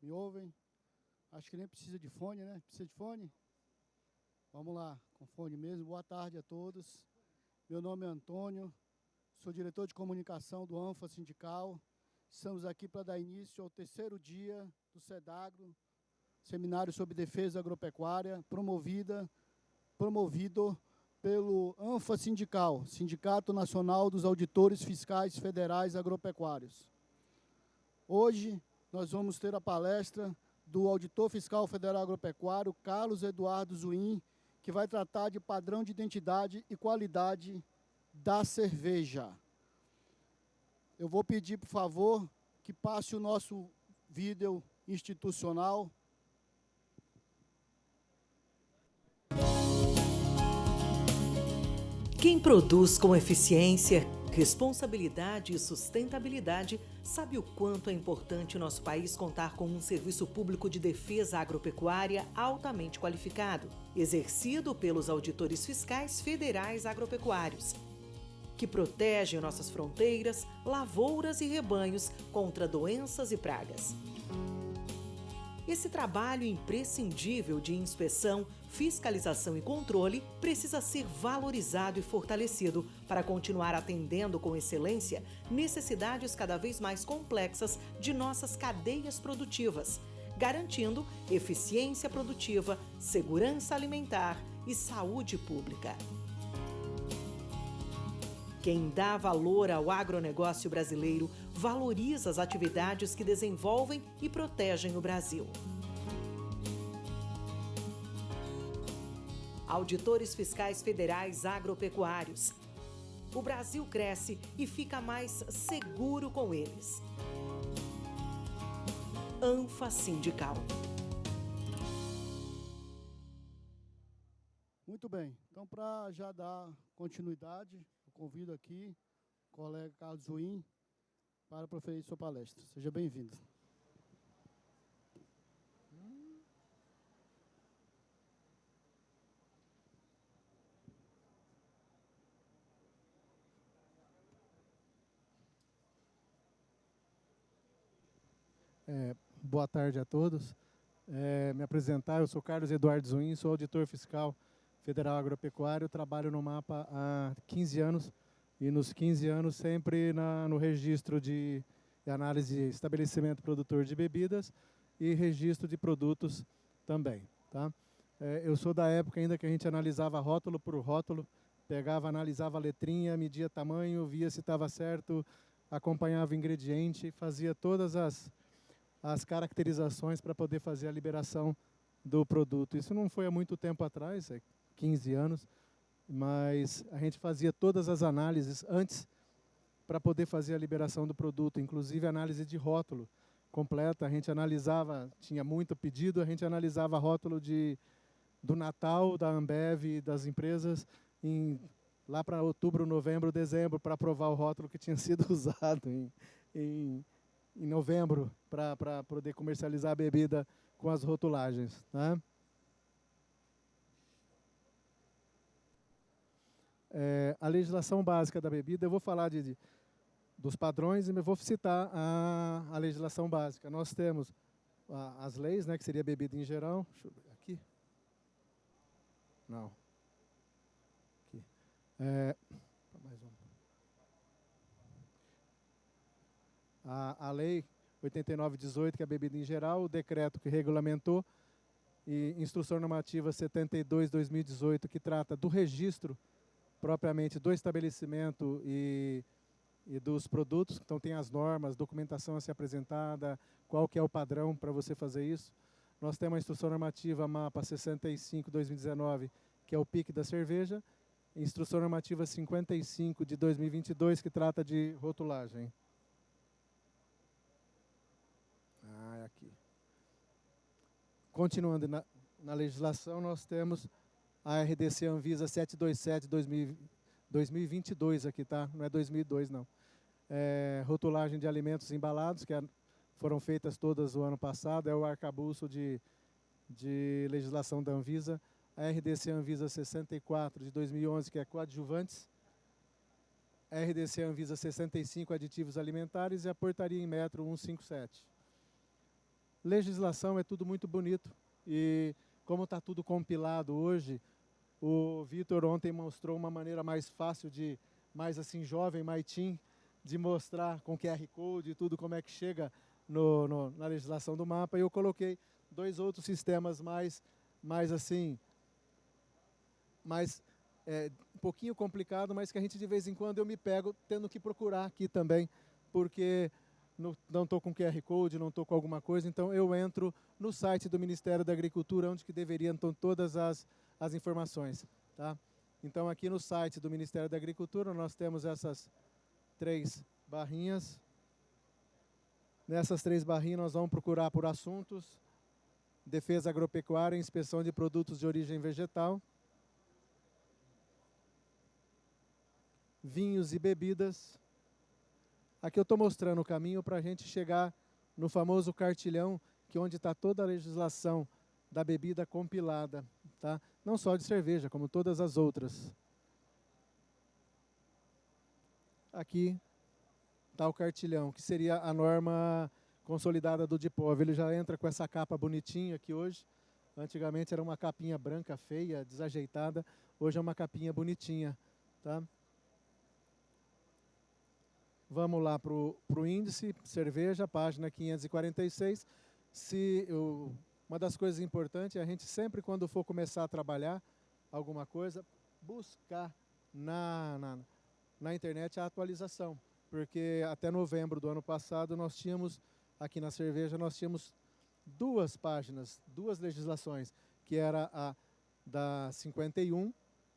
Me ouvem? Acho que nem precisa de fone, né? Precisa de fone? Vamos lá, com fone mesmo. Boa tarde a todos. Meu nome é Antônio, sou diretor de comunicação do ANFA Sindical. Estamos aqui para dar início ao terceiro dia do SEDAGRO, Seminário sobre Defesa Agropecuária, promovido pelo ANFA Sindical, Sindicato Nacional dos Auditores Fiscais Federais Agropecuários. Hoje, nós vamos ter a palestra do Auditor Fiscal Federal Agropecuário, Carlos Eduardo Zuin, que vai tratar de padrão de identidade e qualidade da cerveja. Eu vou pedir, por favor, que passe o nosso vídeo institucional. Quem produz com eficiência, responsabilidade e sustentabilidade sabe o quanto é importante nosso país contar com um serviço público de defesa agropecuária altamente qualificado, exercido pelos auditores fiscais federais agropecuários, que protegem nossas fronteiras, lavouras e rebanhos contra doenças e pragas. Esse trabalho imprescindível de inspeção, fiscalização e controle precisa ser valorizado e fortalecido para continuar atendendo com excelência necessidades cada vez mais complexas de nossas cadeias produtivas, garantindo eficiência produtiva, segurança alimentar e saúde pública. Quem dá valor ao agronegócio brasileiro valoriza as atividades que desenvolvem e protegem o Brasil. Auditores Fiscais Federais Agropecuários. O Brasil cresce e fica mais seguro com eles. ANFA Sindical. Muito bem, então para já dar continuidade, eu convido aqui o colega Carlos Zuin para proferir sua palestra. Seja bem-vindo. Boa tarde a todos. Me apresentar, eu sou Carlos Eduardo Zuin, sou auditor fiscal federal agropecuário, trabalho no MAPA há 15 anos e nos 15 anos sempre no registro de análise de estabelecimento produtor de bebidas e registro de produtos também. Tá? Eu sou da época ainda que a gente analisava rótulo por rótulo, pegava, analisava a letrinha, media tamanho, via se estava certo, acompanhava o ingrediente, fazia todas as caracterizações para poder fazer a liberação do produto. Isso não foi há muito tempo atrás, 15 anos, mas a gente fazia todas as análises antes para poder fazer a liberação do produto, inclusive análise de rótulo completa. A gente analisava, tinha muito pedido, a gente analisava rótulo do Natal, da Ambev, das empresas, lá para outubro, novembro, dezembro, para aprovar o rótulo que tinha sido usado em novembro, para poder comercializar a bebida com as rotulagens. Né? A legislação básica da bebida, eu vou falar dos padrões e eu vou citar a legislação básica. Nós temos as leis, né, que seria bebida em geral. Deixa eu ver aqui. Não. Aqui. Mais um. A lei 89/18, que é a bebida em geral, o decreto que regulamentou, e instrução normativa 72/2018, que trata do registro propriamente do estabelecimento e dos produtos. Então tem as normas, documentação a ser apresentada, qual que é o padrão para você fazer isso. Nós temos a instrução normativa MAPA 65/2019, que é o PIC da cerveja, instrução normativa 55 de 2022, que trata de rotulagem. Aqui. Continuando na legislação, nós temos a RDC Anvisa 727/2022 aqui, tá? Não é 2002, não. Rotulagem de alimentos embalados, que foram feitas todas o ano passado, é o arcabouço de legislação da Anvisa. A RDC Anvisa 64 de 2011, que é coadjuvantes. A RDC Anvisa 65, aditivos alimentares, e a portaria em metro 157. legislação é tudo muito bonito e como está tudo compilado hoje, o Vitor ontem mostrou uma maneira mais fácil de, mais assim, jovem, mais teen, de mostrar com QR Code e tudo como é que chega na legislação do mapa. E eu coloquei 2 outros sistemas mais assim, um pouquinho complicado, mas que a gente de vez em quando eu me pego tendo que procurar aqui também, porque não estou com QR Code, não estou com alguma coisa, então eu entro no site do Ministério da Agricultura, onde que deveriam estar todas as informações. Tá? Então aqui no site do Ministério da Agricultura nós temos essas 3 barrinhas. Nessas 3 barrinhas nós vamos procurar por assuntos: defesa agropecuária, inspeção de produtos de origem vegetal, vinhos e bebidas. Aqui eu estou mostrando o caminho para a gente chegar no famoso cartilhão, que é onde está toda a legislação da bebida compilada, tá? Não só de cerveja, como todas as outras. Aqui está o cartilhão, que seria a norma consolidada do DIPOV. Ele já entra com essa capa bonitinha aqui hoje. Antigamente era uma capinha branca, feia, desajeitada. Hoje é uma capinha bonitinha, tá? Vamos lá para o índice, cerveja, página 546. Uma das coisas importantes é a gente sempre, quando for começar a trabalhar alguma coisa, buscar na internet a atualização. Porque até novembro do ano passado nós tínhamos, aqui na cerveja, nós tínhamos 2 páginas, 2 legislações, que era a da 51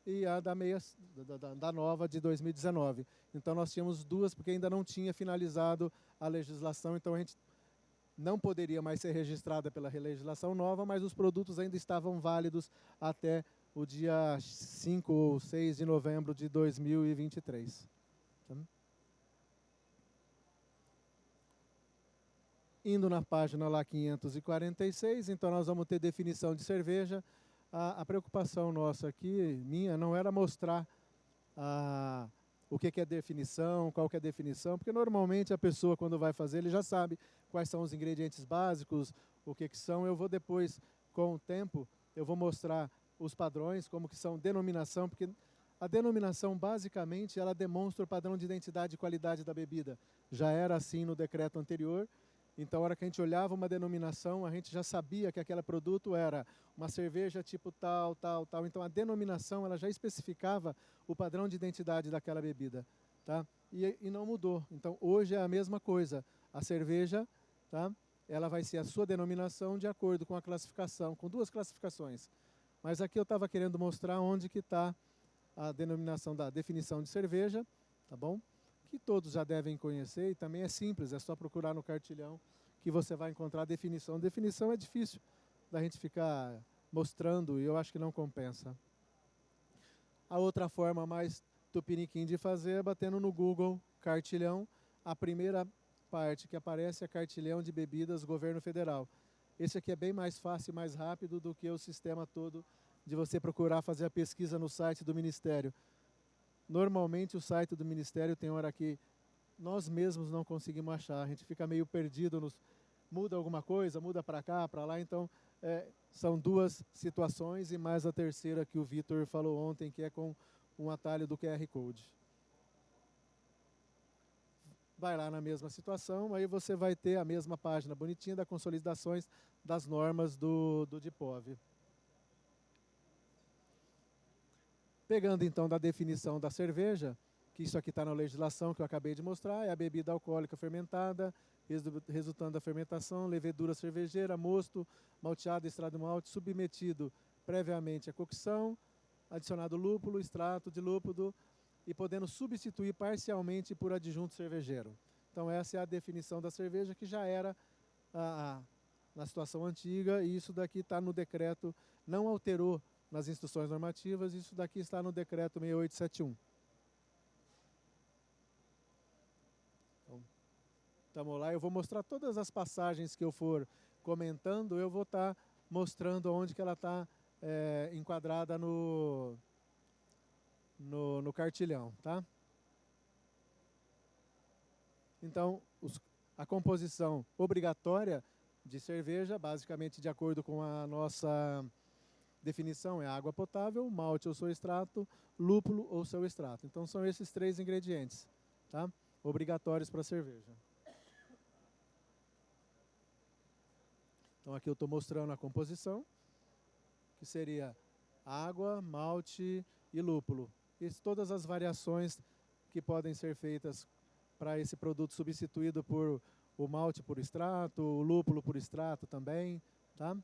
e a da nova de 2019. Então nós tínhamos 2, porque ainda não tinha finalizado a legislação, então a gente não poderia mais ser registrada pela legislação nova, mas os produtos ainda estavam válidos até o dia 5 ou 6 de novembro de 2023. Tá? Indo na página lá 546, então nós vamos ter definição de cerveja. A preocupação nossa aqui, minha, não era mostrar o que é definição, qual que é a definição, porque normalmente a pessoa, quando vai fazer, ele já sabe quais são os ingredientes básicos, o que são. Eu vou depois, com o tempo, eu vou mostrar os padrões, como que são denominação, porque a denominação, basicamente, ela demonstra o padrão de identidade e qualidade da bebida. Já era assim no decreto anterior. Então, a hora que a gente olhava uma denominação, a gente já sabia que aquele produto era uma cerveja tipo tal, tal, tal. Então, a denominação ela já especificava o padrão de identidade daquela bebida. Tá? E não mudou. Então, hoje é a mesma coisa. A cerveja, tá? Ela vai ser a sua denominação de acordo com a classificação, com 2 classificações. Mas aqui eu estava querendo mostrar onde que está a denominação da definição de cerveja, tá bom? Que todos já devem conhecer e também é simples, é só procurar no cartilhão que você vai encontrar a definição. Definição é difícil da gente ficar mostrando e eu acho que não compensa. A outra forma mais tupiniquim de fazer é batendo no Google cartilhão. A primeira parte que aparece é cartilhão de bebidas governo federal. Esse aqui é bem mais fácil e mais rápido do que o sistema todo de você procurar fazer a pesquisa no site do Ministério. Normalmente o site do Ministério tem hora que nós mesmos não conseguimos achar, a gente fica meio perdido, muda alguma coisa, muda para cá, para lá, então são 2 situações e mais a terceira que o Vitor falou ontem, que é com um atalho do QR Code. Vai lá na mesma situação, aí você vai ter a mesma página bonitinha da consolidações das normas do DIPOV. Pegando então da definição da cerveja, que isso aqui está na legislação que eu acabei de mostrar, é a bebida alcoólica fermentada, resultando da fermentação, levedura cervejeira, mosto, malteado, extrato de malte, submetido previamente à cocção, adicionado lúpulo, extrato de lúpulo e podendo substituir parcialmente por adjunto cervejeiro. Então essa é a definição da cerveja que já era na situação antiga e isso daqui está no decreto, não alterou nas instruções normativas, isso daqui está no decreto 6871. Então, estamos lá, eu vou mostrar todas as passagens que eu for comentando, eu vou estar mostrando onde que ela está enquadrada no cartilhão, tá? Então, a composição obrigatória de cerveja, basicamente de acordo com a nossa definição, é água potável, malte ou seu extrato, lúpulo ou seu extrato. Então são esses 3 ingredientes, tá? Obrigatórios para a cerveja. Então aqui eu estou mostrando a composição, que seria água, malte e lúpulo. E todas as variações que podem ser feitas para esse produto substituído por o malte por extrato, o lúpulo por extrato também, tá?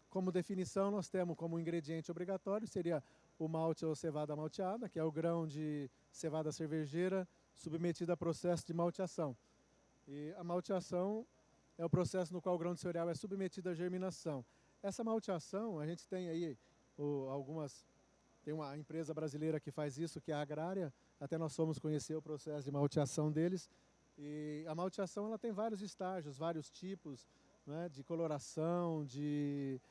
Como definição, nós temos como ingrediente obrigatório, seria o malte ou cevada malteada, que é o grão de cevada cervejeira submetido a processo de malteação. E a malteação é o processo no qual o grão de cereal é submetido à germinação. Essa malteação, a gente tem aí tem uma empresa brasileira que faz isso, que é a Agrária, até nós fomos conhecer o processo de malteação deles. E a malteação ela tem vários estágios, vários tipos, né, de coloração, de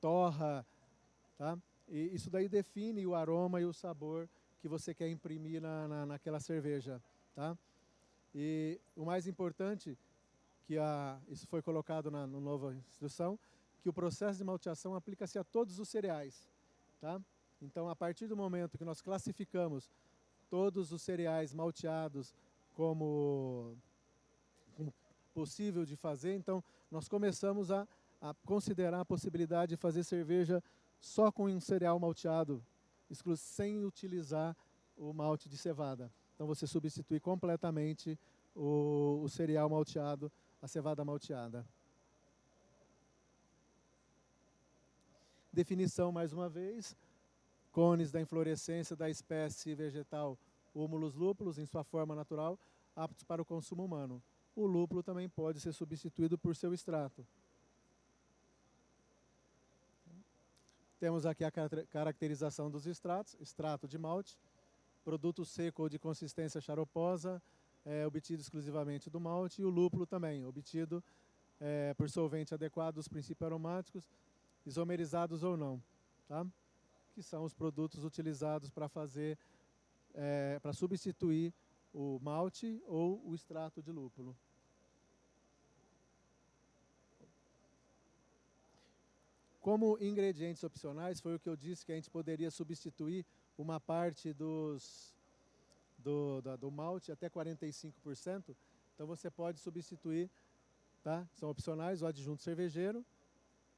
torra, tá? E isso daí define o aroma e o sabor que você quer imprimir naquela cerveja, tá? E o mais importante, isso foi colocado na nova instrução, que o processo de malteação aplica-se a todos os cereais, tá? Então, a partir do momento que nós classificamos todos os cereais malteados como possível de fazer, então nós começamos a considerar a possibilidade de fazer cerveja só com um cereal malteado, sem utilizar o malte de cevada. Então você substitui completamente o cereal malteado, a cevada malteada. Definição mais uma vez, cones da inflorescência da espécie vegetal Humulus lupulus em sua forma natural, aptos para o consumo humano. O lúpulo também pode ser substituído por seu extrato. Temos aqui a caracterização dos extratos, extrato de malte, produto seco ou de consistência xaroposa, obtido exclusivamente do malte, e o lúpulo também, obtido por solvente adequado dos princípios aromáticos, isomerizados ou não, tá? Que são os produtos utilizados para fazer, para substituir o malte ou o extrato de lúpulo. Como ingredientes opcionais, foi o que eu disse que a gente poderia substituir uma parte do malte até 45%. Então você pode substituir, tá? São opcionais, o adjunto cervejeiro,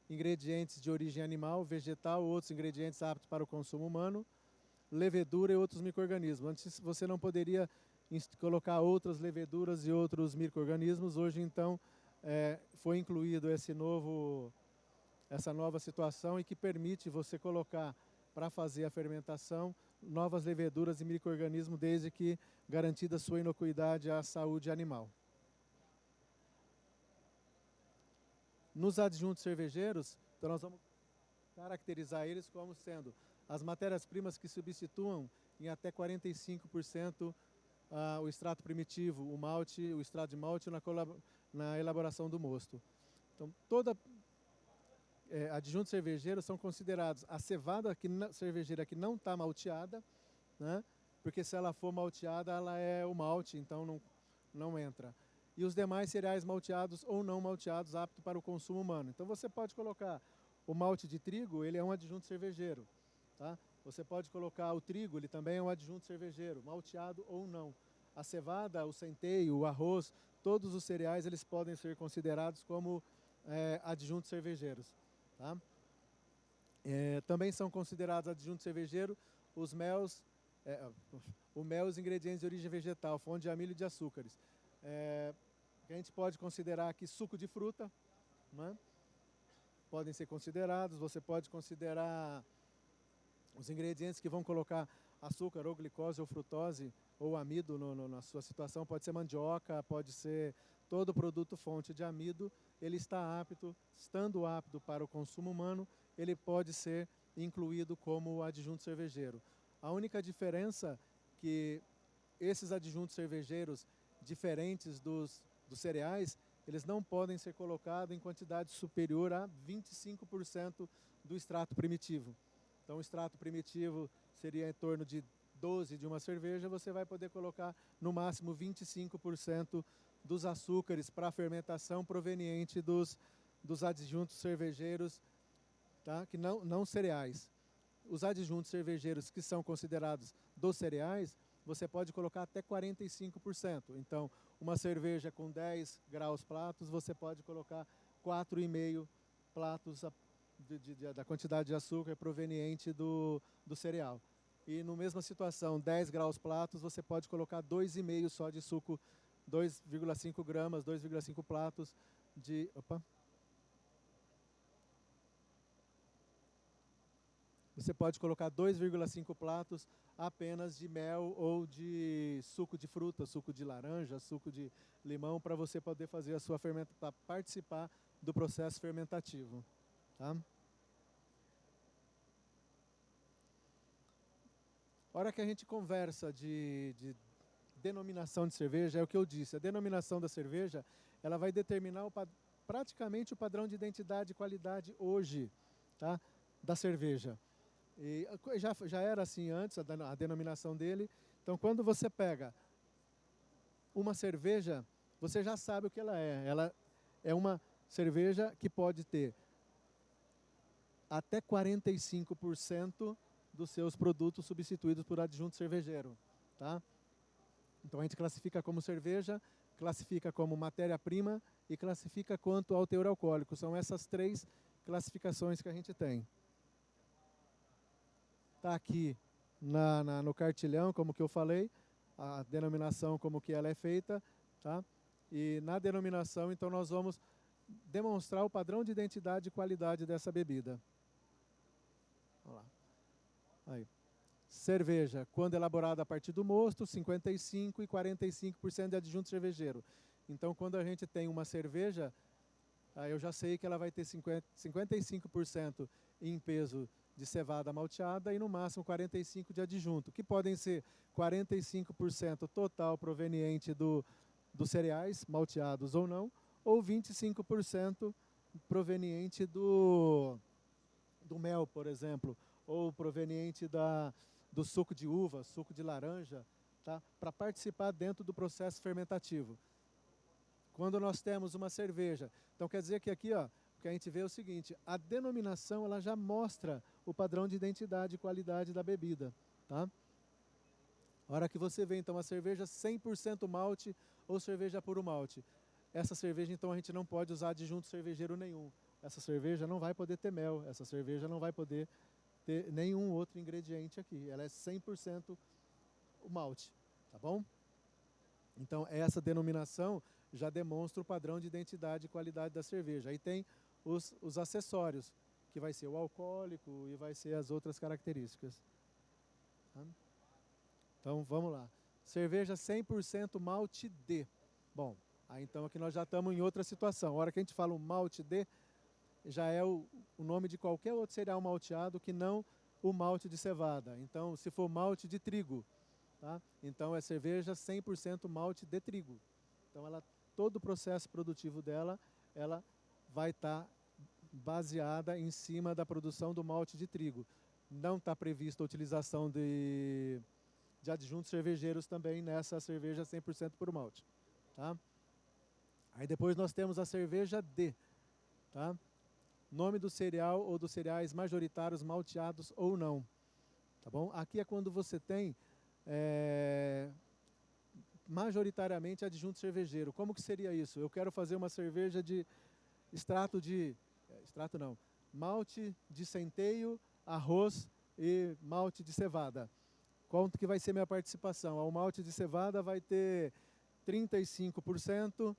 ingredientes de origem animal, vegetal, outros ingredientes aptos para o consumo humano, levedura e outros micro-organismos. Antes você não poderia colocar outras leveduras e outros micro-organismos. Hoje, então, foi incluído essa nova situação e que permite você colocar para fazer a fermentação novas leveduras e micro-organismos, desde que garantida sua inocuidade à saúde animal. Nos adjuntos cervejeiros, então nós vamos caracterizar eles como sendo as matérias-primas que substituam em até 45% o extrato primitivo, o malte, o extrato de malte na elaboração do mosto. Então, adjuntos cervejeiros são considerados a cevada cervejeira que não está malteada, né? Porque se ela for malteada, ela é o malte, então não entra. E os demais cereais malteados ou não malteados aptos para o consumo humano. Então você pode colocar o malte de trigo, ele é um adjunto cervejeiro, tá? Você pode colocar o trigo, ele também é um adjunto cervejeiro, malteado ou não. A cevada, o centeio, o arroz, todos os cereais eles podem ser considerados como adjuntos cervejeiros, tá? Também são considerados adjuntos cervejeiros os melos, o mel e os ingredientes de origem vegetal, fonte de amilho e de açúcares. A gente pode considerar aqui suco de fruta, né? Podem ser considerados. Você pode considerar os ingredientes que vão colocar açúcar ou glicose ou frutose ou amido na sua situação. Pode ser mandioca, pode ser todo produto fonte de amido. Ele está apto, estando apto para o consumo humano, ele pode ser incluído como adjunto cervejeiro. A única diferença que esses adjuntos cervejeiros diferentes dos cereais, eles não podem ser colocados em quantidade superior a 25% do extrato primitivo. Então, o extrato primitivo seria em torno de 12 de uma cerveja, você vai poder colocar no máximo 25% dos açúcares para fermentação proveniente dos adjuntos cervejeiros, tá? Que não cereais. Os adjuntos cervejeiros que são considerados dos cereais, você pode colocar até 45%. Então, uma cerveja com 10 graus platos, você pode colocar 4,5 platos da quantidade de açúcar proveniente do cereal. E na mesma situação, 10 graus platos, você pode colocar 2,5 só de suco, 2,5 gramas, 2,5 platos de... Você pode colocar 2,5 platos apenas de mel ou de suco de fruta, suco de laranja, suco de limão, para você poder fazer a sua fermentação, para participar do processo fermentativo. Tá? A hora que a gente conversa de denominação de cerveja, é o que eu disse, a denominação da cerveja, ela vai determinar praticamente o padrão de identidade e qualidade hoje, tá? Da cerveja. E já era assim antes, a denominação dele. Então, quando você pega uma cerveja, você já sabe o que ela é. Ela é uma cerveja que pode ter até 45% dos seus produtos substituídos por adjunto cervejeiro, tá? Então a gente classifica como cerveja, classifica como matéria-prima e classifica quanto ao teor alcoólico. São essas 3 classificações que a gente tem. Está aqui no cartilhão, como que eu falei, a denominação como que ela é feita, tá? E na denominação, então, nós vamos demonstrar o padrão de identidade e qualidade dessa bebida. Vamos lá. Aí. Cerveja, quando elaborada a partir do mosto, 55% e 45% de adjunto cervejeiro. Então, quando a gente tem uma cerveja, aí eu já sei que ela vai ter 55% em peso de cevada malteada e no máximo 45% de adjunto, que podem ser 45% total proveniente dos cereais, malteados ou não, ou 25% proveniente do mel, por exemplo, ou proveniente do suco de uva, suco de laranja, tá? Para participar dentro do processo fermentativo. Quando nós temos uma cerveja, então quer dizer que aqui, ó, o que a gente vê é o seguinte, a denominação ela já mostra o padrão de identidade e qualidade da bebida, tá? A hora que você vê, então, a cerveja 100% malte ou cerveja puro malte, essa cerveja, então, a gente não pode usar adjunto cervejeiro nenhum. Essa cerveja não vai poder ter mel, essa cerveja não vai poder ter nenhum outro ingrediente aqui. Ela é 100% o malte, tá bom? Então, essa denominação já demonstra o padrão de identidade e qualidade da cerveja. Aí tem os acessórios, que vai ser o alcoólico e vai ser as outras características. Tá? Então, vamos lá. Cerveja 100% malte D. Bom, aí então aqui nós já estamos em outra situação. A hora que a gente fala um malte D, já é o nome de qualquer outro cereal malteado que não o malte de cevada. Então, se for malte de trigo, tá? Então é cerveja 100% malte de trigo. Então, todo o processo produtivo dela, ela vai estar baseada em cima da produção do malte de trigo. Não está prevista a utilização de adjuntos cervejeiros também nessa cerveja 100% puro malte. Tá? Aí depois nós temos a cerveja D. Tá? Nome do cereal ou dos cereais majoritários malteados ou não. Tá bom? Aqui é quando você tem majoritariamente adjunto cervejeiro. Como que seria isso? Eu quero fazer uma cerveja de malte de centeio, arroz e malte de cevada. Quanto que vai ser minha participação? O malte de cevada vai ter 35%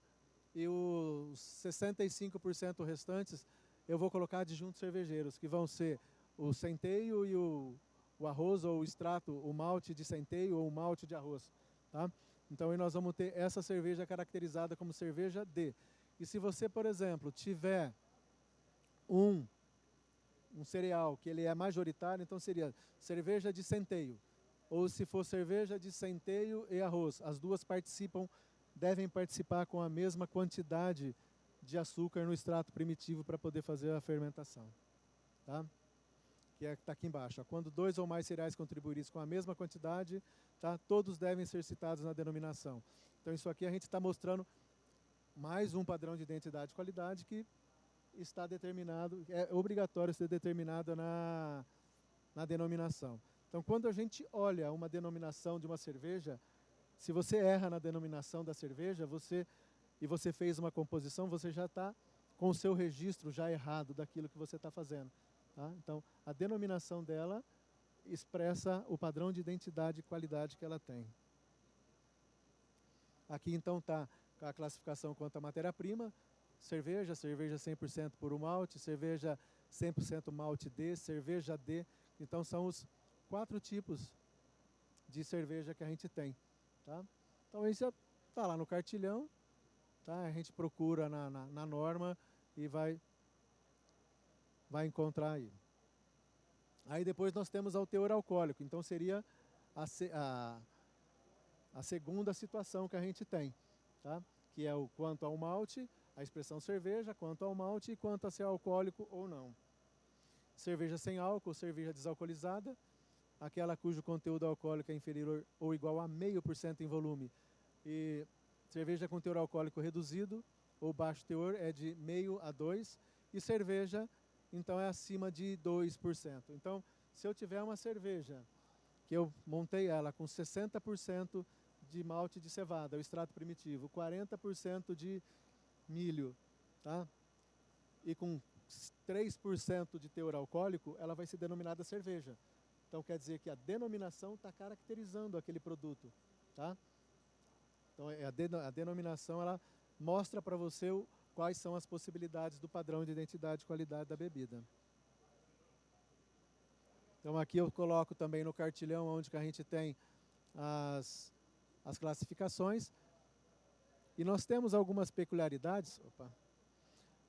e os 65% restantes eu vou colocar adjuntos cervejeiros, que vão ser o centeio e o arroz ou o extrato, o malte de centeio ou o malte de arroz. Tá? Então, aí nós vamos ter essa cerveja caracterizada como cerveja D. E se você, por exemplo, tiver um cereal que ele é majoritário, então seria cerveja de centeio. Ou se for cerveja de centeio e arroz, as duas devem participar com a mesma quantidade de açúcar no extrato primitivo para poder fazer a fermentação. Tá? que está aqui embaixo. Quando 2 ou mais cereais contribuídos com a mesma quantidade, tá? Todos devem ser citados na denominação. Então, isso aqui a gente está mostrando mais um padrão de identidade e qualidade que está determinado, é obrigatório ser determinado na denominação. Então, quando a gente olha uma denominação de uma cerveja, se você erra na denominação da cerveja, você fez uma composição, você já está com o seu registro já errado daquilo que você está fazendo. Tá? Então, a denominação dela expressa o padrão de identidade e qualidade que ela tem. Aqui, então, está a classificação quanto à matéria-prima: cerveja 100% puro malte, cerveja 100% malte D, cerveja D. Então, são os 4 tipos de cerveja que a gente tem. Tá? Então, isso está lá no cartilhão, tá? A gente procura na norma e vai encontrar aí. Aí depois nós temos o teor alcoólico, então seria a segunda situação que a gente tem, tá? Que é o quanto ao malte, a expressão cerveja, quanto ao malte e quanto a ser alcoólico ou não. Cerveja sem álcool, cerveja desalcoolizada, aquela cujo conteúdo alcoólico é inferior ou igual a 0,5% em volume. E cerveja com teor alcoólico reduzido ou baixo teor é de 0,5 a 2%. E cerveja, então, é acima de 2%. Então, se eu tiver uma cerveja que eu montei ela com 60% de malte de cevada, o extrato primitivo, 40% de milho, tá? E com 3% de teor alcoólico, ela vai ser denominada cerveja. Então, quer dizer que a denominação está caracterizando aquele produto, tá? Então, a denominação, ela mostra para você quais são as possibilidades do padrão de identidade e qualidade da bebida. Então, aqui eu coloco também no cartilhão onde que a gente tem as classificações. E nós temos algumas peculiaridades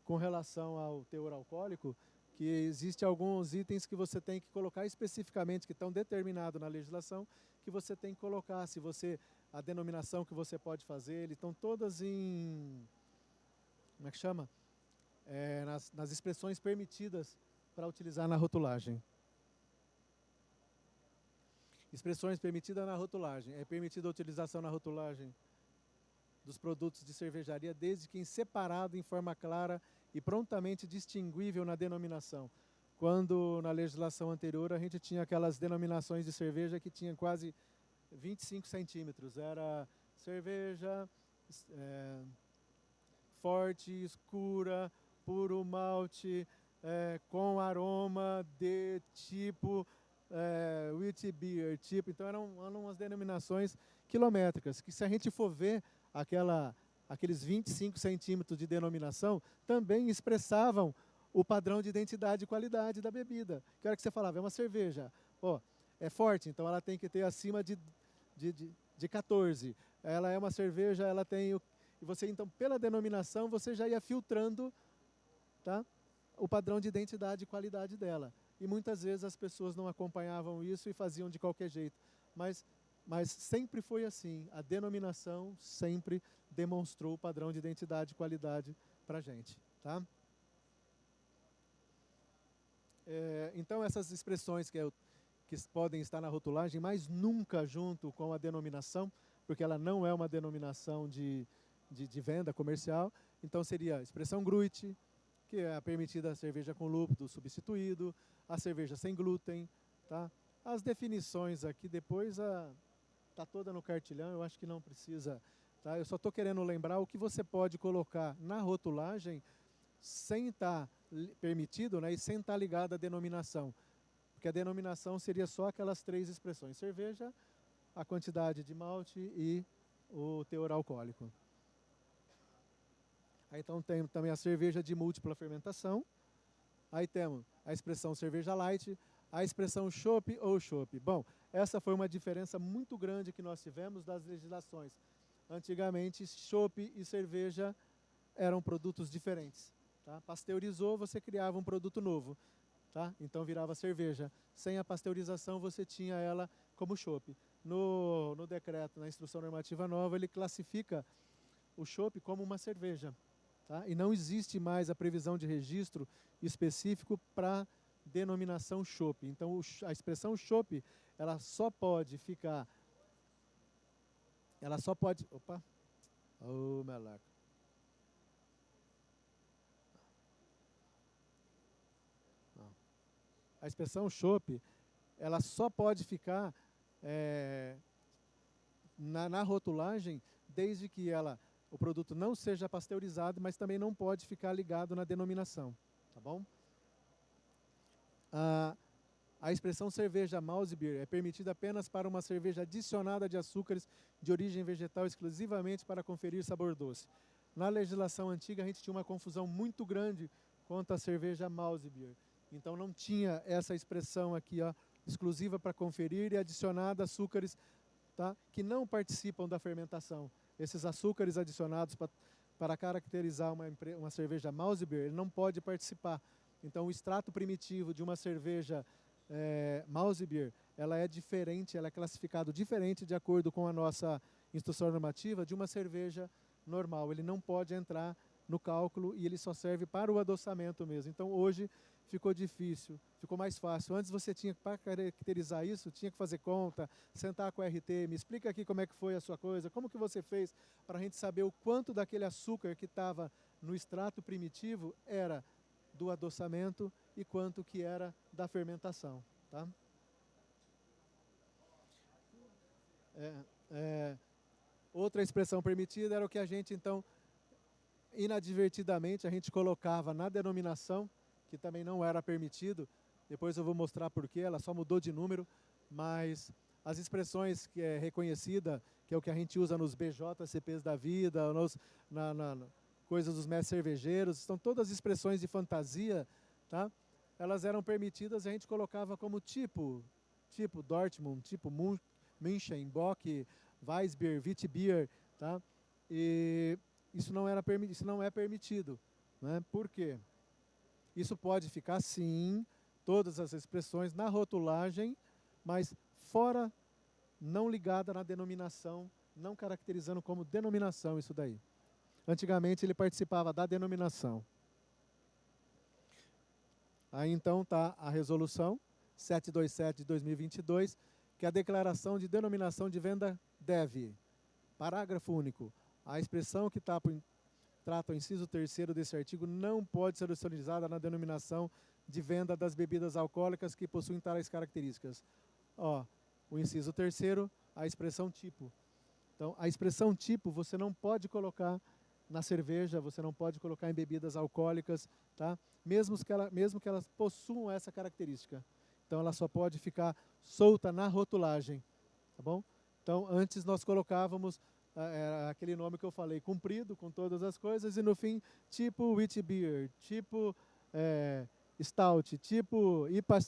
com relação ao teor alcoólico, que existem alguns itens que você tem que colocar especificamente, que estão determinados na legislação, que você tem que colocar. A denominação que você pode fazer, eles estão todas em... Como é que chama? Nas expressões permitidas para utilizar na rotulagem. Expressões permitidas na rotulagem. É permitida a utilização na rotulagem dos produtos de cervejaria, desde que em separado em forma clara e prontamente distinguível na denominação. Quando na legislação anterior a gente tinha aquelas denominações de cerveja que tinham quase 25 centímetros. Era cerveja forte, escura, puro malte, com aroma de tipo wheat beer, tipo. Então eram umas denominações quilométricas, que se a gente for ver aqueles 25 centímetros de denominação, também expressavam o padrão de identidade e qualidade da bebida. Que hora que você falava, é uma cerveja, é forte, então ela tem que ter acima de 14. Ela é uma cerveja, ela tem... E você, então, pela denominação, você já ia filtrando, tá, o padrão de identidade e qualidade dela. E muitas vezes as pessoas não acompanhavam isso e faziam de qualquer jeito. Mas sempre foi assim. A denominação sempre demonstrou o padrão de identidade e qualidade para a gente. Tá? Então, essas expressões que podem estar na rotulagem, mas nunca junto com a denominação, porque ela não é uma denominação de venda comercial. Então, seria a expressão Gruit, que é a permitida cerveja com lúpulo substituído, a cerveja sem glúten. Tá? As definições aqui, depois está toda no cartilhão, eu acho que não precisa. Tá? Eu só estou querendo lembrar o que você pode colocar na rotulagem sem estar permitido, né, e sem estar ligado à denominação. Porque a denominação seria só aquelas 3 expressões: cerveja, a quantidade de malte e o teor alcoólico. Aí então tem também a cerveja de múltipla fermentação. Aí temos a expressão cerveja light, a expressão chopp ou chopp. Bom, essa foi uma diferença muito grande que nós tivemos das legislações. Antigamente, chopp e cerveja eram produtos diferentes. Tá? Pasteurizou, você criava um produto novo. Tá? Então virava cerveja. Sem a pasteurização, você tinha ela como chopp. No decreto, na instrução normativa nova, ele classifica o chopp como uma cerveja. Tá? E não existe mais a previsão de registro específico para denominação chopp. Então, a expressão chopp, ela só pode ficar... Ela só pode... Opa! Ô, melaca. A expressão chopp, ela só pode ficar na rotulagem desde que o produto não seja pasteurizado, mas também não pode ficar ligado na denominação, tá bom? A expressão cerveja Mouse Beer é permitida apenas para uma cerveja adicionada de açúcares de origem vegetal exclusivamente para conferir sabor doce. Na legislação antiga, a gente tinha uma confusão muito grande quanto à cerveja Mouse Beer. Então, não tinha essa expressão aqui, ó, exclusiva para conferir e adicionada açúcares, tá, que não participam da fermentação. Esses açúcares adicionados para caracterizar uma cerveja Mouse Beer, ele não pode participar. Então, o extrato primitivo de uma cerveja Mouse Beer, ela é diferente, ela é classificado diferente de acordo com a nossa instrução normativa de uma cerveja normal. Ele não pode entrar no cálculo e ele só serve para o adoçamento mesmo. Então, hoje ficou difícil, ficou mais fácil. Antes você tinha, para caracterizar isso, tinha que fazer conta, sentar com o RT, me explica aqui como é que foi a sua coisa, como que você fez, para a gente saber o quanto daquele açúcar que estava no extrato primitivo era do adoçamento e quanto que era da fermentação, tá? Outra expressão permitida era o que a gente, então, inadvertidamente, a gente colocava na denominação, que também não era permitido. Depois eu vou mostrar por quê, ela só mudou de número, mas as expressões que é reconhecida, que é o que a gente usa nos BJCPs da vida, coisas dos mestres cervejeiros, são todas expressões de fantasia, tá? Elas eram permitidas e a gente colocava como tipo Dortmund, tipo München, Bock, Weissbier, Witbier, tá? E isso não é permitido, né? Por quê? Isso pode ficar, sim, todas as expressões na rotulagem, mas fora, não ligada na denominação, não caracterizando como denominação isso daí. Antigamente ele participava da denominação. Aí então está a resolução 727 de 2022, que é a declaração de denominação de venda deve, parágrafo único, a expressão que trata o inciso 3º desse artigo não pode ser utilizada na denominação de venda das bebidas alcoólicas que possuem tais características. Ó, o inciso 3º, a expressão tipo. Então, a expressão tipo você não pode colocar na cerveja, você não pode colocar em bebidas alcoólicas, tá? Mesmo que elas possuam essa característica. Então, ela só pode ficar solta na rotulagem, tá bom? Então, antes nós colocávamos aquele nome que eu falei, comprido, com todas as coisas, e no fim, tipo Witbier, tipo Stout, tipo IPA,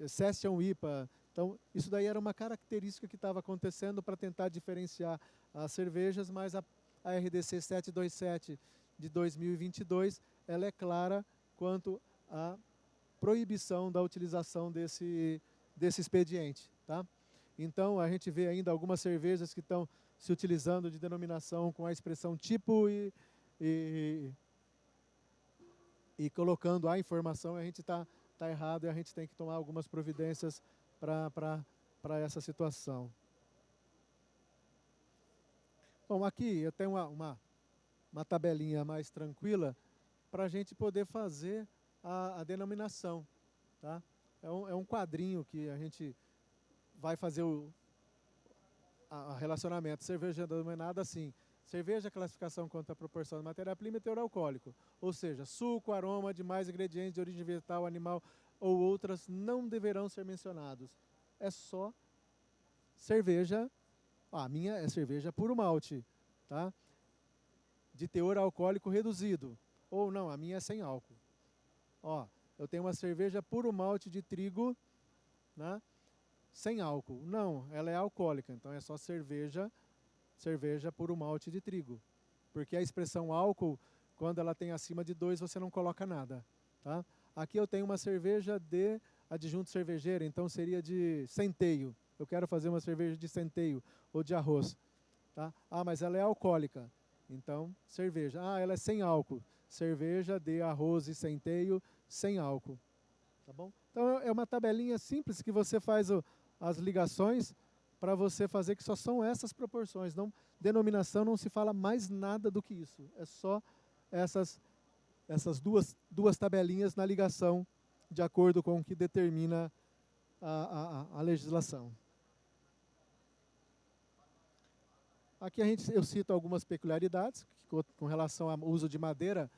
Session IPA. Então, isso daí era uma característica que estava acontecendo para tentar diferenciar as cervejas, mas a RDC 727 de 2022, ela é clara quanto à proibição da utilização desse expediente, tá? Então, a gente vê ainda algumas cervejas que estão se utilizando de denominação com a expressão tipo e colocando a informação, a gente está errado e a gente tem que tomar algumas providências para essa situação. Bom, aqui eu tenho uma tabelinha mais tranquila para a gente poder fazer a denominação, tá? É um quadrinho que a gente vai fazer o relacionamento. Cerveja denominada assim: cerveja, classificação quanto à proporção de matéria-prima e teor alcoólico. Ou seja, suco, aroma, demais ingredientes de origem vegetal, animal ou outras não deverão ser mencionados. É só cerveja. A minha é cerveja puro malte, tá? De teor alcoólico reduzido. Ou não, a minha é sem álcool. Ó, eu tenho uma cerveja puro malte de trigo, né? Sem álcool. Não, ela é alcoólica, então é só cerveja puro malte de trigo. Porque a expressão álcool, quando ela tem acima de 2, você não coloca nada, tá? Aqui eu tenho uma cerveja de adjunto cervejeiro, então seria de centeio. Eu quero fazer uma cerveja de centeio ou de arroz, tá? Ah, mas ela é alcoólica. Então, cerveja. Ah, ela é sem álcool. Cerveja de arroz e centeio sem álcool. Tá bom? Então é uma tabelinha simples que você faz as ligações para você fazer que só são essas proporções. Não, denominação não se fala mais nada do que isso. É só essas duas tabelinhas na ligação de acordo com o que determina a legislação. Aqui eu cito algumas peculiaridades com relação ao uso de madeira.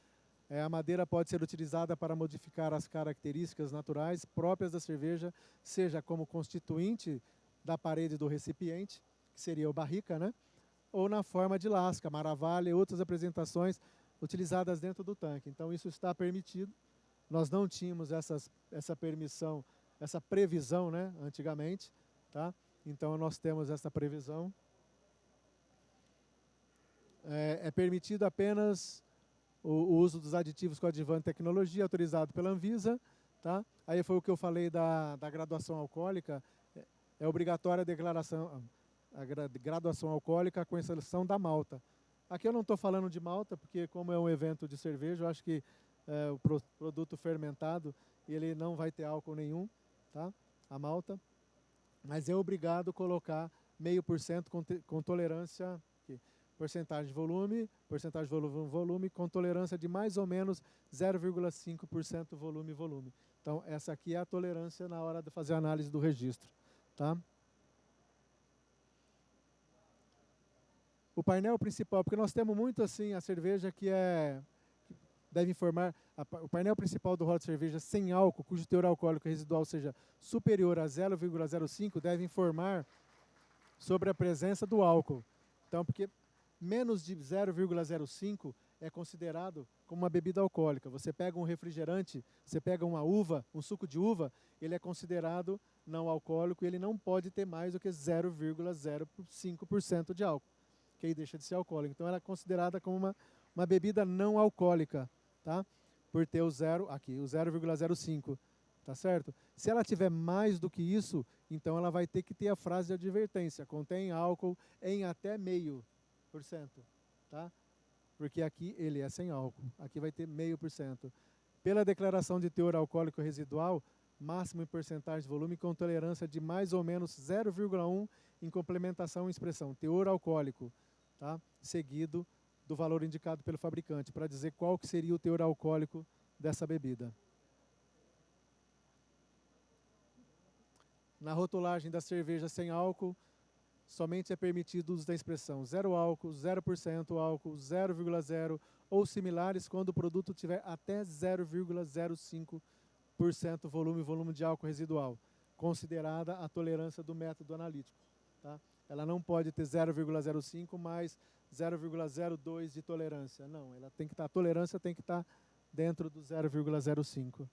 A madeira pode ser utilizada para modificar as características naturais próprias da cerveja, seja como constituinte da parede do recipiente, que seria o barrica, né? Ou na forma de lasca, maravalha e outras apresentações utilizadas dentro do tanque. Então isso está permitido. Nós não tínhamos essa permissão, essa previsão, né, antigamente, tá? Então nós temos essa previsão. É permitido apenas o uso dos aditivos coadjuvantes de tecnologia, autorizado pela Anvisa, tá? Aí foi o que eu falei da graduação alcoólica. É obrigatória a graduação alcoólica com exceção da malta. Aqui eu não estou falando de malta, porque como é um evento de cerveja, eu acho que o produto fermentado ele não vai ter álcool nenhum, tá? A malta. Mas é obrigado a colocar 0,5% com tolerância, porcentagem de volume com tolerância de mais ou menos 0,5% volume. Então essa aqui é a tolerância na hora de fazer a análise do registro, tá? O painel principal, porque nós temos muito assim a cerveja que deve informar, o painel principal do rótulo de cerveja sem álcool, cujo teor alcoólico residual seja superior a 0,05, deve informar sobre a presença do álcool. Então, porque menos de 0,05 é considerado como uma bebida alcoólica. Você pega um refrigerante, você pega uma uva, um suco de uva, ele é considerado não alcoólico e ele não pode ter mais do que 0,05% de álcool, que aí deixa de ser alcoólico. Então ela é considerada como uma bebida não alcoólica, tá? Por ter o 0,05, tá certo? Se ela tiver mais do que isso, então ela vai ter que ter a frase de advertência, contém álcool em até 0,5%, tá? Porque aqui ele é sem álcool, aqui vai ter 0,5%. Pela declaração de teor alcoólico residual, máximo em porcentagem de volume com tolerância de mais ou menos 0,1 em complementação em expressão, teor alcoólico, tá? Seguido do valor indicado pelo fabricante, para dizer qual que seria o teor alcoólico dessa bebida. Na rotulagem da cerveja sem álcool, somente é permitido o uso da expressão 0 álcool, 0% álcool, 0,0 ou similares quando o produto tiver até 0,05% volume de álcool residual, considerada a tolerância do método analítico, tá? Ela não pode ter 0,05 mais 0,02 de tolerância. Não, ela tem que estar, a tolerância tem que estar dentro do 0,05.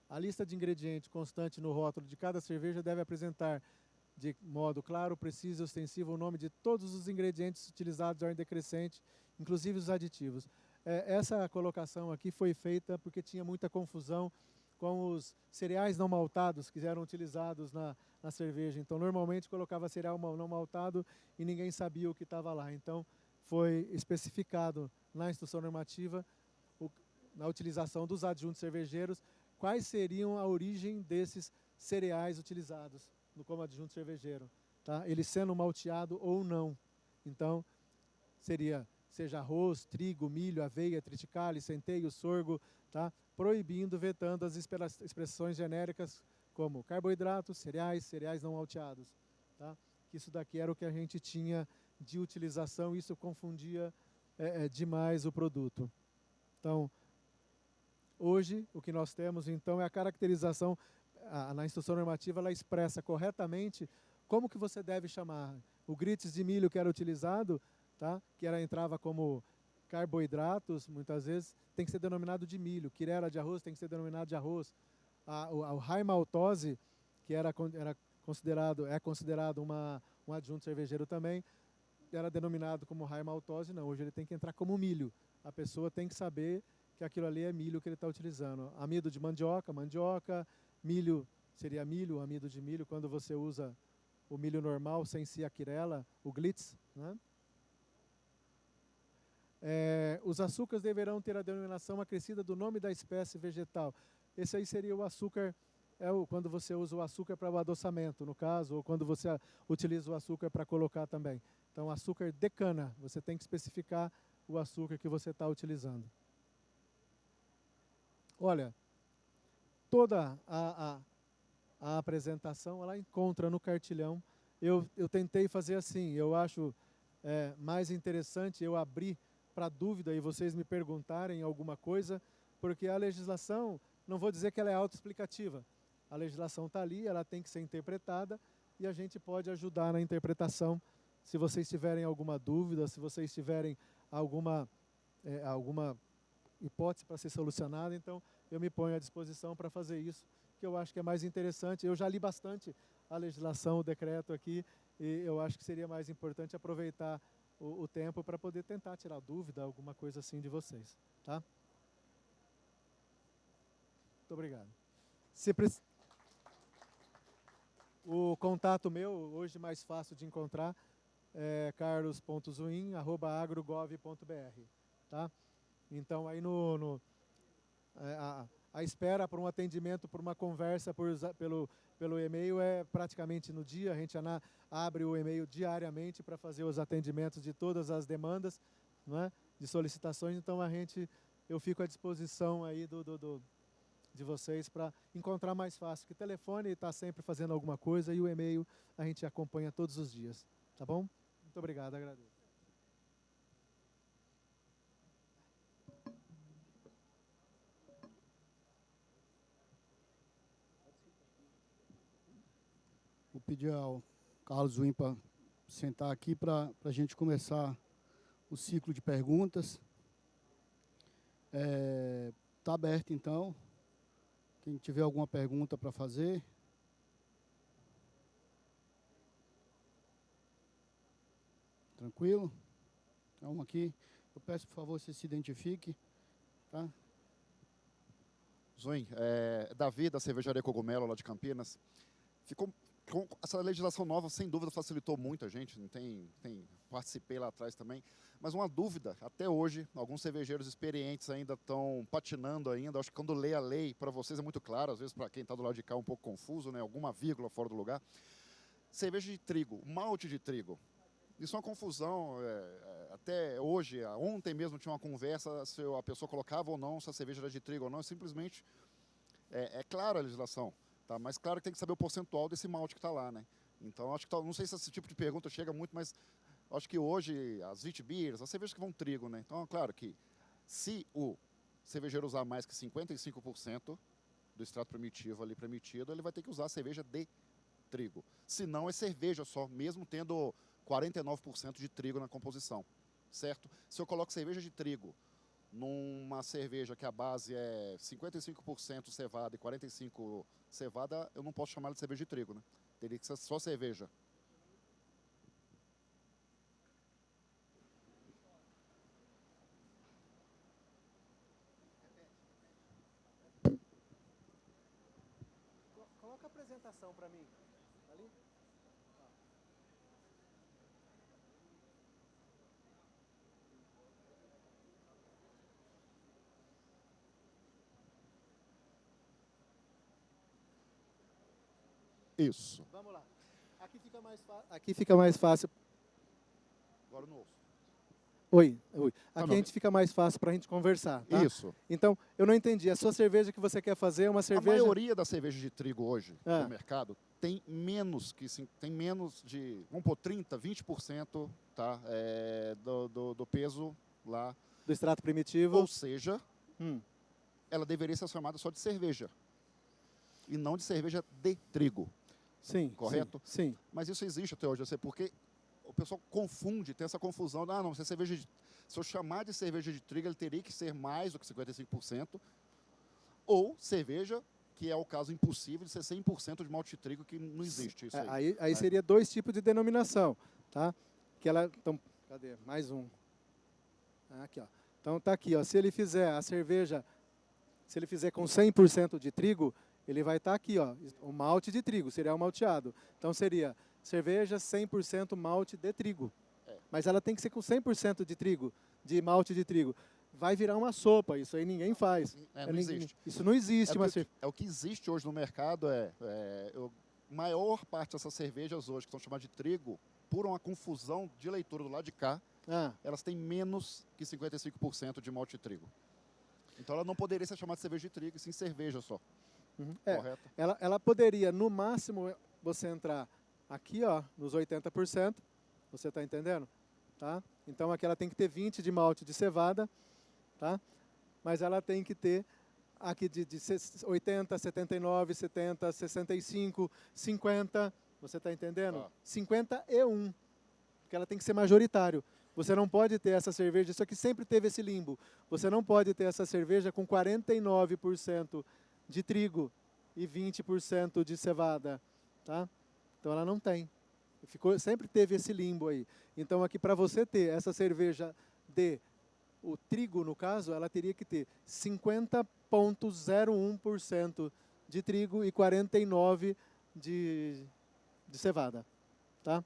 A lista de ingredientes constante no rótulo de cada cerveja deve apresentar de modo claro, preciso e ostensivo o nome de todos os ingredientes utilizados de ordem decrescente, inclusive os aditivos. Essa colocação aqui foi feita porque tinha muita confusão com os cereais não maltados que eram utilizados na cerveja. Então, normalmente colocava cereal não maltado e ninguém sabia o que estava lá. Então, foi especificado na instrução normativa, na utilização dos adjuntos cervejeiros, quais seriam a origem desses cereais utilizados como adjunto cervejeiro, tá? Ele sendo malteado ou não. Então, seja arroz, trigo, milho, aveia, triticale, centeio, sorgo, tá? Proibindo, vetando as expressões genéricas como carboidratos, cereais não malteados, tá? Isso daqui era o que a gente tinha de utilização, isso confundia demais o produto. Então, hoje, o que nós temos, então, é a caracterização, na instrução normativa, ela expressa corretamente como que você deve chamar. O grits de milho que era utilizado, tá? Que entrava como carboidratos, muitas vezes, tem que ser denominado de milho. Quirera de arroz tem que ser denominado de arroz. O high maltose, que é considerado um adjunto cervejeiro também, era denominado como high maltose. Não, hoje ele tem que entrar como milho. A pessoa tem que saber que aquilo ali é milho que ele está utilizando. Amido de mandioca, milho seria milho, amido de milho, quando você usa o milho normal, sem ser a quirela, o glitz, né? Os açúcares deverão ter a denominação acrescida do nome da espécie vegetal. Esse aí seria o açúcar, quando você usa o açúcar para o adoçamento, no caso, ou quando você utiliza o açúcar para colocar também. Então, açúcar de cana, você tem que especificar o açúcar que você está utilizando. Olha, toda a apresentação, ela encontra no cartilhão. Eu tentei fazer assim, eu acho mais interessante eu abrir para dúvida e vocês me perguntarem alguma coisa, porque a legislação, não vou dizer que ela é autoexplicativa. A legislação está ali, ela tem que ser interpretada e a gente pode ajudar na interpretação. Se vocês tiverem alguma dúvida, se vocês tiverem alguma hipótese para ser solucionada, então eu me ponho à disposição para fazer isso, que eu acho que é mais interessante. Eu já li bastante a legislação, o decreto aqui, e eu acho que seria mais importante aproveitar o tempo para poder tentar tirar dúvida, alguma coisa assim de vocês. Tá? Muito obrigado. O contato meu, hoje mais fácil de encontrar, é carlos.zuin@agrogov.br. Tá? Então, aí a espera por um atendimento, por uma conversa pelo e-mail é praticamente no dia. A gente abre o e-mail diariamente para fazer os atendimentos de todas as demandas, não é? De solicitações. Então, eu fico à disposição aí de vocês para encontrar mais fácil. Porque o telefone está sempre fazendo alguma coisa e o e-mail a gente acompanha todos os dias. Tá bom? Muito obrigado, agradeço. Vou pedir ao Carlos Zuin para sentar aqui para a gente começar o ciclo de perguntas. Está aberto, então. Quem tiver alguma pergunta para fazer. Tranquilo? Então, aqui, eu peço, por favor, você se identifique. Tá? Zuin, Davi, da Cervejaria Cogumelo, lá de Campinas. Essa legislação nova, sem dúvida, facilitou muito a gente. Participei lá atrás também. Mas uma dúvida, até hoje, alguns cervejeiros experientes ainda estão patinando ainda. Acho que quando lê a lei, para vocês é muito claro, às vezes para quem está do lado de cá é um pouco confuso, né? Alguma vírgula fora do lugar. Cerveja de trigo, malte de trigo. Isso é uma confusão. Até hoje, ontem mesmo tinha uma conversa se a pessoa colocava ou não, se a cerveja era de trigo ou não. Simplesmente, é clara a legislação. Tá? Mas claro que tem que saber o percentual desse malte que está lá, né? Então, acho que não sei se esse tipo de pergunta chega muito, mas acho que hoje as wheat as cervejas que vão trigo, né? Então, claro que se o cervejeiro usar mais que 55% do extrato primitivo ali permitido, ele vai ter que usar a cerveja de trigo. Se não, é cerveja só, mesmo tendo 49% de trigo na composição, certo? Se eu coloco cerveja de trigo numa cerveja que a base é 55% cevada e 45% cevada, eu não posso chamar ela de cerveja de trigo, né? Teria que ser só cerveja. Coloca a apresentação para mim. Ali? Isso. Vamos lá. Aqui fica mais fácil. Agora no ouço. Oi. Tá Aqui a gente fica mais fácil para a gente conversar. Tá? Isso. Então, eu não entendi. A sua cerveja que você quer fazer é uma cerveja... A maioria das cervejas de trigo hoje no mercado tem menos de, vamos pôr, 30%, 20%, tá? Do peso lá. Do extrato primitivo. Ou seja, ela deveria ser chamada só de cerveja. E não de cerveja de trigo. Sim. Correto? Sim. Mas isso existe até hoje, eu sei porque o pessoal confunde, tem essa confusão. Não, se eu chamar de cerveja de trigo, ele teria que ser mais do que 55%. Ou cerveja, que é o caso impossível de ser 100% de malte de trigo, que não existe isso aí. Aí seria dois tipos de denominação, tá? Então, cadê? Mais um. Aqui, ó. Então tá aqui, ó. Se ele fizer a cerveja, se ele fizer com 100% de trigo, ele vai estar aqui, ó. O malte de trigo, seria o malteado. Então seria cerveja 100% malte de trigo. Mas ela tem que ser com 100% de trigo. de malte de trigo. Vai virar uma sopa, isso aí ninguém faz. Não existe. Isso não existe. O que existe hoje no mercado maior parte dessas cervejas hoje, que são chamadas de trigo, por uma confusão de leitura do lado de cá, elas têm menos que 55% de malte de trigo. Então ela não poderia ser chamada de cerveja de trigo, sim cerveja só. Correto? Ela poderia, no máximo, você entrar aqui, ó, nos 80%, você está entendendo? Tá? Então aqui ela tem que ter 20 de malte de cevada, tá? Mas ela tem que ter aqui de 80, 79, 70, 65, 50, você está entendendo? 51, porque ela tem que ser majoritário. Você não pode ter essa cerveja, isso aqui sempre teve esse limbo, você não pode ter essa cerveja com 49% de trigo e 20% de cevada, tá? Então ela não tem. Sempre teve esse limbo aí. Então aqui para você ter essa cerveja o trigo, no caso, ela teria que ter 50,01% de trigo e 49% de cevada, tá?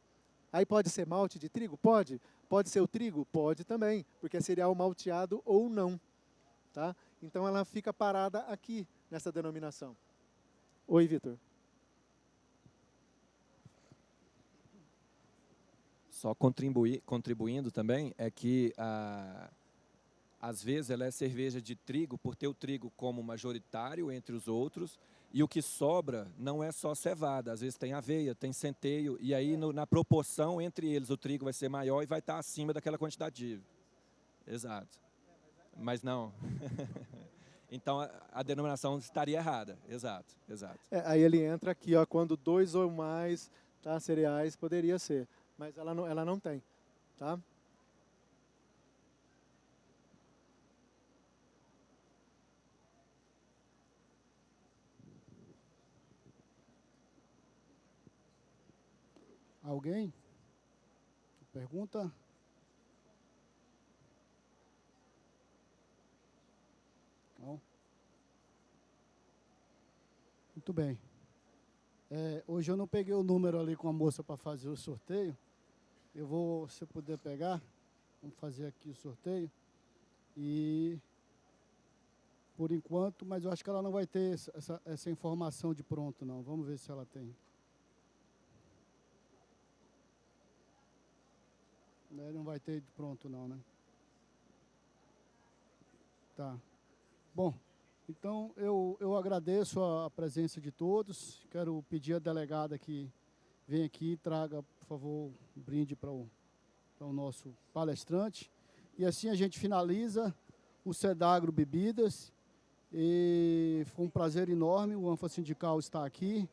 Aí pode ser malte de trigo? Pode. Pode ser o trigo? Pode também, porque é cereal malteado ou não, tá? Então ela fica parada aqui, nessa denominação. Oi, Vitor. Só contribuindo também, é que às vezes ela é cerveja de trigo por ter o trigo como majoritário entre os outros, e o que sobra não é só cevada, às vezes tem aveia, tem centeio, e aí na proporção entre eles o trigo vai ser maior e vai estar acima daquela quantidade. Exato. Mas não. Então a denominação estaria errada. Exato. Aí ele entra aqui, ó, quando 2 ou mais, tá, cereais, poderia ser. Mas ela não tem, tá? Alguém? Pergunta? Não? Muito bem. Hoje eu não peguei o número ali com a moça para fazer o sorteio. Eu vou, se eu puder pegar, vamos fazer aqui o sorteio. E, por enquanto, mas eu acho que ela não vai ter essa informação de pronto, não. Vamos ver se ela tem. Não vai ter de pronto, não, né? Tá. Bom, então eu agradeço a presença de todos. Quero pedir à delegada que venha aqui e traga, por favor, um brinde para o nosso palestrante. E assim a gente finaliza o Sedagro Bebidas. E foi um prazer enorme, o ANFA Sindical está aqui.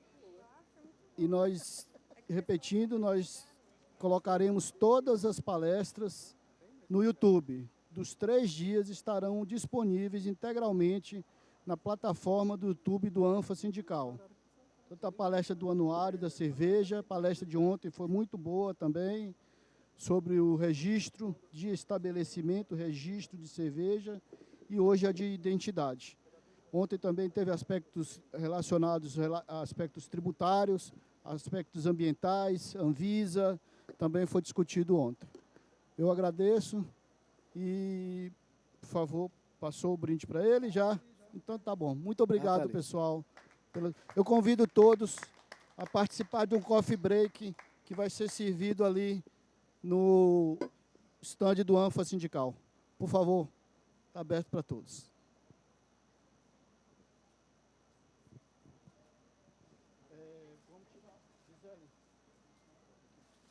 E nós, repetindo, nós colocaremos todas as palestras no YouTube. Dos 3 dias estarão disponíveis integralmente na plataforma do YouTube do ANFA Sindical. Tanto a palestra do anuário da cerveja, a palestra de ontem foi muito boa também, sobre o registro de estabelecimento, registro de cerveja, e hoje a de identidade. Ontem também teve aspectos relacionados a aspectos tributários, aspectos ambientais, Anvisa, também foi discutido ontem. Eu agradeço e, por favor, passou o brinde para ele já? Então tá bom. Muito obrigado, pessoal. Eu convido todos a participar de um coffee break que vai ser servido ali no stand do ANFA Sindical. Por favor, está aberto para todos. Vamos tirar, Gisele.